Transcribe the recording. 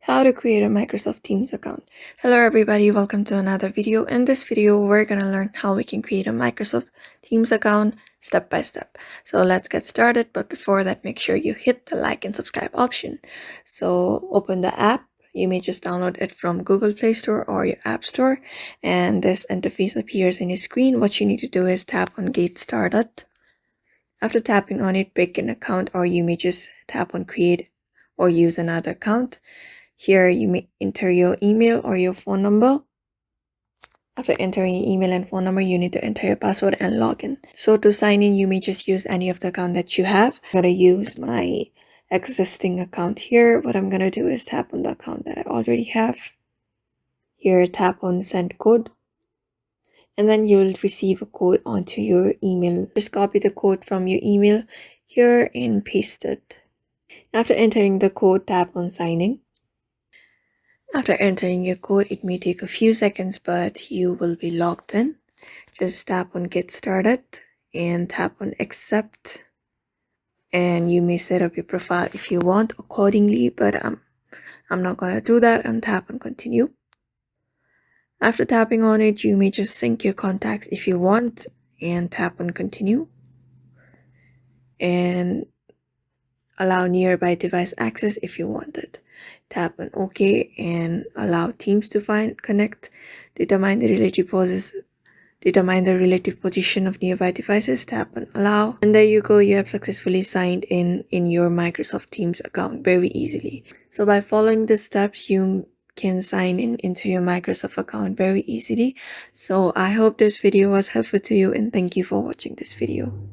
How to create a Microsoft Teams account. Hello everybody, welcome to another video. In this video, we're gonna learn how we can create a Microsoft Teams account step by step. So let's get started, but before that, make sure you hit the like and subscribe option. So open the app. You may just download it from Google Play Store or your App Store, and this interface appears in your screen. What you need to do is tap on Get Started. After tapping on it, pick an account, or you may just tap on Create or use another account. Here you may enter your email or your phone number. After entering your email and phone number, you need to enter your password and login. So to sign in, you may just use any of the account that you have. I'm going to use my existing account here. What I'm going to do is tap on the account that I already have. Here, tap on send code. And then you will receive a code onto your email. Just copy the code from your email here and paste it. After entering the code, tap on signing. After entering your code, it may take a few seconds, but you will be logged in. Just tap on Get Started and tap on Accept. And you may set up your profile if you want accordingly, but I'm not going to do that, and tap on Continue. After tapping on it, you may just sync your contacts if you want and tap on Continue. And allow nearby device access if you want it. Tap on OK and allow Teams to connect. Determine the relative position of nearby devices. Tap on Allow. And there you go, you have successfully signed in your Microsoft Teams account very easily. So by following the steps, you can sign in into your Microsoft account very easily. So I hope this video was helpful to you, and thank you for watching this video.